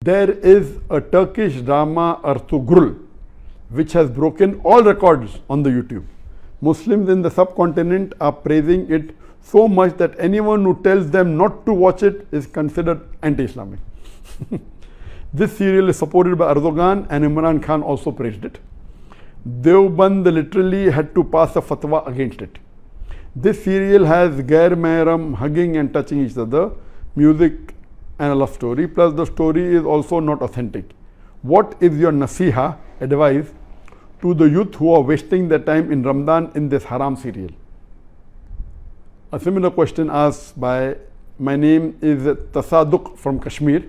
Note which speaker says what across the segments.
Speaker 1: There is a Turkish drama Ertugrul which has broken all records on the YouTube. Muslims in the subcontinent are praising it so much that anyone who tells them not to watch it is considered anti-Islamic. This serial is supported by Erdogan, and Imran Khan also praised it. Deoband literally had to pass a fatwa against it. This serial has Gair Mehram hugging and touching each other, music and a love story, plus the story is also not authentic. What is your nasiha, advice, to the youth who are wasting their time in Ramadan in this haram serial? A similar question asked by, my name is Tasaduk from Kashmir.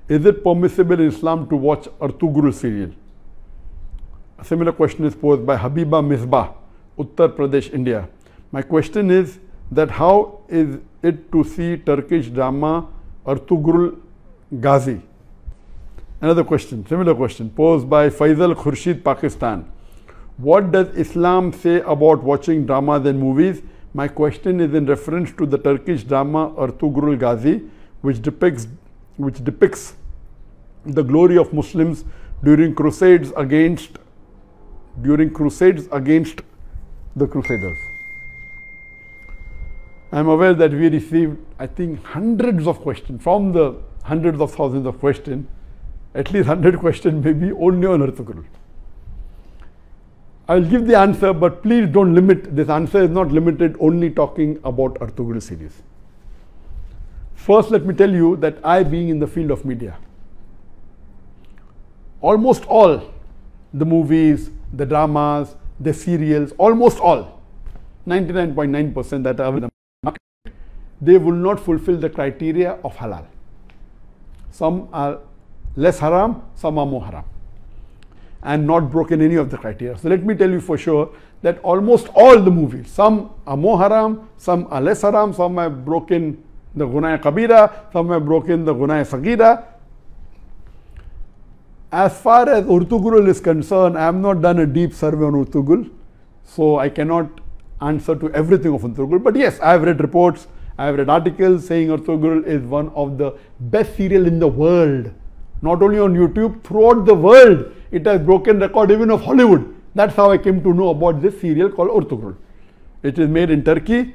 Speaker 1: Is it permissible in Islam to watch Ertugrul serial? A similar question is posed by Habiba Misbah, Uttar Pradesh, India. My question is that how is it to see Turkish drama Ertugrul Ghazi? Another question, similar question, posed by Faisal Khurshid, Pakistan. What does Islam say about watching dramas and movies? My question is in reference to the Turkish drama Ertugrul Ghazi, which depicts the glory of Muslims during crusades against the Crusaders. I am aware that we received, I think, hundreds of questions. From the hundreds of thousands of questions, at least 100 questions may be only on Ertugrul. I will give the answer, but please don't limit. This answer is not limited only talking about Ertugrul series. First, let me tell you that I, being in the field of media, almost all the movies, the dramas, the serials, almost all, 99.9% that are in the market, they will not fulfill the criteria of halal. Some are less haram, some are more haram, and not broken any of the criteria. So let me tell you for sure that almost all the movies, some are more haram, some are less haram, some have broken the Gunaya Kabira, some have broken the Gunaya Sagira. As far as Ertugrul is concerned, I have not done a deep survey on Ertugrul, so I cannot answer to everything of Ertugrul. But yes, I have read reports, I have read articles saying Ertugrul is one of the best serial in the world. Not only on YouTube, throughout the world, it has broken record even of Hollywood. That's how I came to know about this serial called Ertugrul. It is made in Turkey,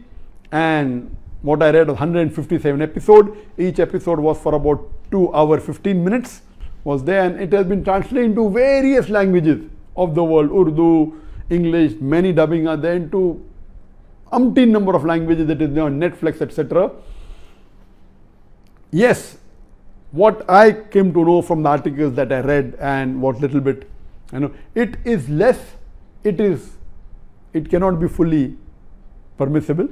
Speaker 1: and what I read was 157 episodes. Each episode was for about 2 hours 15 minutes was there, and it has been translated into various languages of the world, Urdu, English, many dubbing are there into umpteen number of languages that is there on Netflix, etc. Yes, what I came to know from the articles that I read and what little bit, it is less, it cannot be fully permissible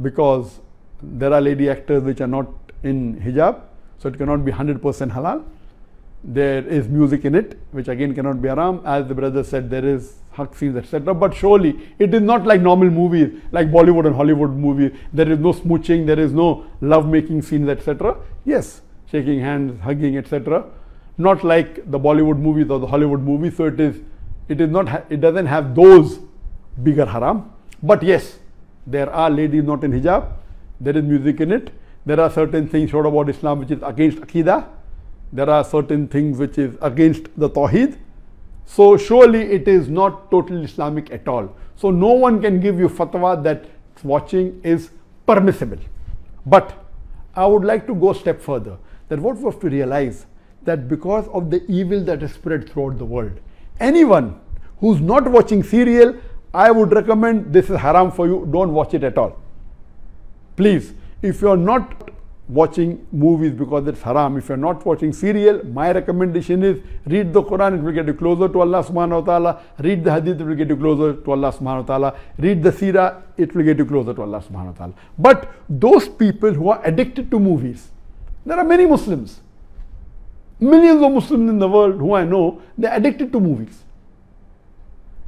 Speaker 1: because there are lady actors which are not in hijab, so it cannot be 100% halal. There is music in it, which again cannot be haram. As the brother said, there is haq scenes, etc. But surely it is not like normal movies, like Bollywood and Hollywood movies. There is no smooching, there is no love-making scenes, etc. Yes, shaking hands, hugging, etc. Not like the Bollywood movies or the Hollywood movies. So it doesn't have those bigger haram. But yes, there are ladies not in hijab. There is music in it. There are certain things showed about Islam which is against Aqidah. There are certain things which is against the Tawheed. So surely it is not totally Islamic at all. So no one can give you fatwa that watching is permissible. But I would like to go a step further, that what we have to realize that because of the evil that is spread throughout the world, anyone who's not watching serial, I would recommend this is haram for you, don't watch it at all. Please, if you are not watching movies because it's haram, if you're not watching serial, my recommendation is read the Quran, it will get you closer to Allah subhanahu wa ta'ala. Read the hadith, it will get you closer to Allah subhanahu wa ta'ala. Read the seerah, it will get you closer to Allah subhanahu wa ta'ala. But those people who are addicted to movies, there are many Muslims, millions of Muslims in the world who I know, they're addicted to movies.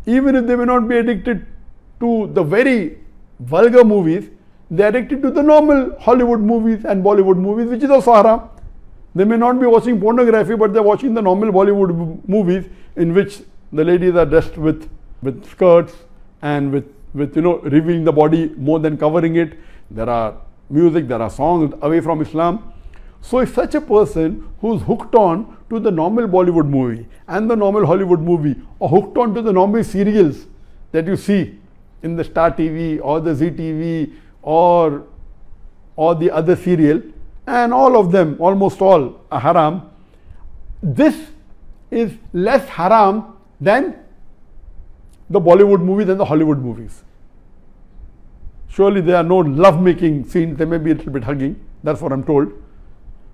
Speaker 1: Even if they may not be addicted to the very vulgar movies, they are addicted to the normal Hollywood movies and Bollywood movies, which is also haram. They may not be watching pornography, but they are watching the normal Bollywood movies in which the ladies are dressed with skirts and with revealing the body more than covering it. There are music, there are songs away from Islam. So if such a person who's hooked on to the normal Bollywood movie and the normal Hollywood movie, or hooked on to the normal serials that you see in the Star TV or the Zee TV or the other serial, and all of them, almost all, are haram, this is less haram than the Bollywood movies and the Hollywood movies. Surely there are no love-making scenes, there may be a little bit hugging, that's what I'm told.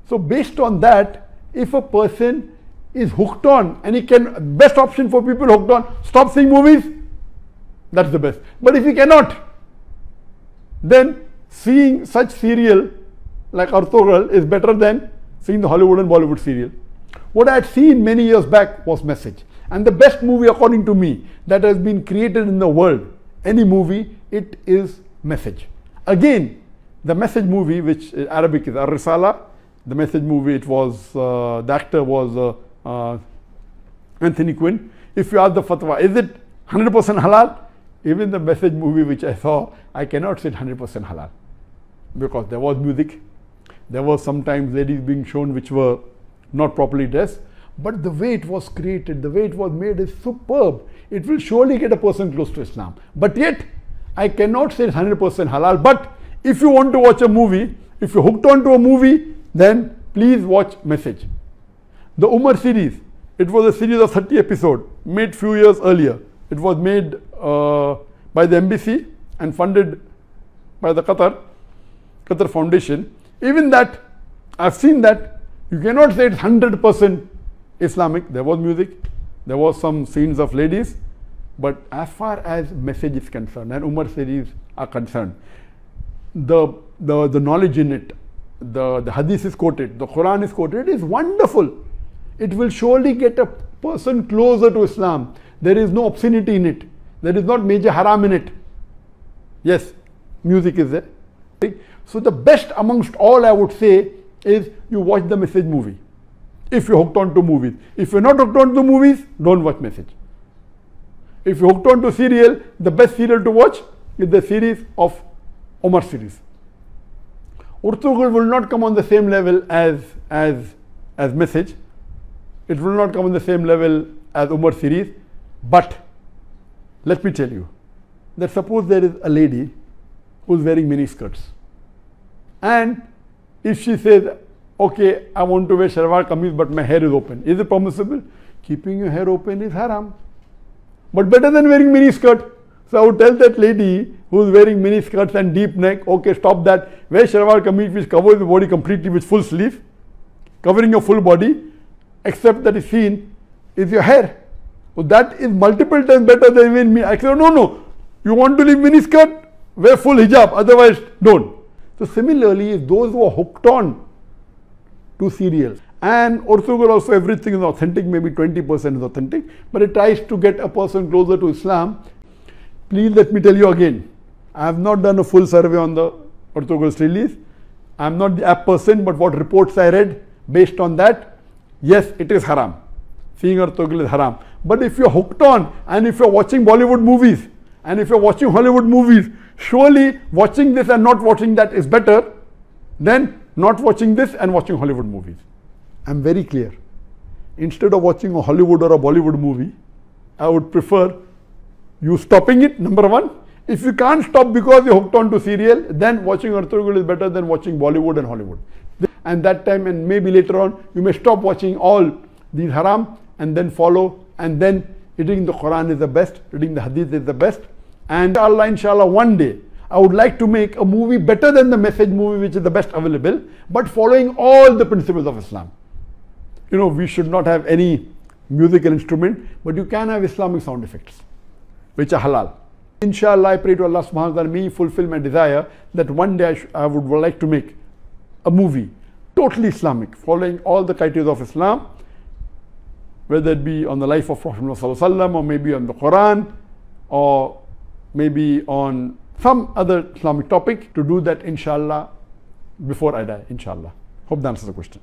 Speaker 1: So based on that, if a person is hooked on, and he can, best option for people hooked on, stop seeing movies, that's the best. But if he cannot, then seeing such serial like Artogral is better than seeing the Hollywood and Bollywood serial. What I had seen many years back was Message. And the best movie, according to me, that has been created in the world, any movie, it is Message. Again, the Message movie, which in Arabic is Ar-Risala, the Message movie, it was, the actor was Anthony Quinn. If you ask the fatwa, is it 100% halal? Even the Message movie which I saw, I cannot say 100% halal. Because there was music, there was sometimes ladies being shown which were not properly dressed. But the way it was created, the way it was made is superb. It will surely get a person close to Islam. But yet, I cannot say it's 100% halal. But if you want to watch a movie, if you're hooked on to a movie, then please watch Message. The Umar series, it was a series of 30 episodes, made few years earlier. It was made by the embassy and funded by the Qatar Foundation. Even that, I've seen that, you cannot say it's 100% Islamic. There was music, there was some scenes of ladies, but as far as Message is concerned and Umar series are concerned, the knowledge in it, the hadith is quoted, the Quran is quoted, it is wonderful. It will surely get a person closer to Islam. There is no obscenity in it. There is not major haram in it. Yes, music is there. So the best amongst all, I would say, is you watch the Message movie. If you're hooked on to movies. If you're not hooked on to movies, don't watch Message. If you're hooked on to serial, the best serial to watch is the series of Umar series. Urtugul will not come on the same level as Message. It will not come on the same level as Umar series. But let me tell you that suppose there is a lady who is wearing mini skirts, and if she says, okay, I want to wear shalwar kameez but my hair is open, is it permissible? Keeping your hair open is haram, but better than wearing mini skirt. So I would tell that lady who is wearing mini skirts and deep neck, okay, stop that, wear shalwar kameez which covers the body completely with full sleeve, covering your full body, except that is seen is your hair. So that is multiple times better than wearing mini. I say, no, you want to leave mini skirt, wear full hijab, otherwise don't. So similarly, those who are hooked on to serials, and Urtugul also everything is authentic, maybe 20% is authentic, but it tries to get a person closer to Islam. Please let me tell you again, I have not done a full survey on the Urtugul's release. I am not the app person, but what reports I read, based on that, yes, it is haram. Seeing Urtugul is haram. But if you're hooked on, and if you're watching Bollywood movies, and if you're watching Hollywood movies, surely watching this and not watching that is better than not watching this and watching Hollywood movies. I'm very clear. Instead of watching a Hollywood or a Bollywood movie, I would prefer you stopping it, number one. If you can't stop because you're hooked on to serial, then watching Urtugul is better than watching Bollywood and Hollywood. And that time, and maybe later on, you may stop watching all these haram and then follow, and then reading the Quran is the best, reading the Hadith is the best. And inshallah, one day, I would like to make a movie better than the Message movie, which is the best available, but following all the principles of Islam. You know, we should not have any musical instrument, but you can have Islamic sound effects, which are halal. Inshallah, I pray to Allah subhanahu wa ta'ala, may He fulfill my desire that one day I would like to make a movie totally Islamic, following all the criteria of Islam, whether it be on the life of Prophet Muhammad or maybe on the Quran, or maybe on some other Islamic topic, to do that inshallah before I die, inshallah. Hope that answers the question.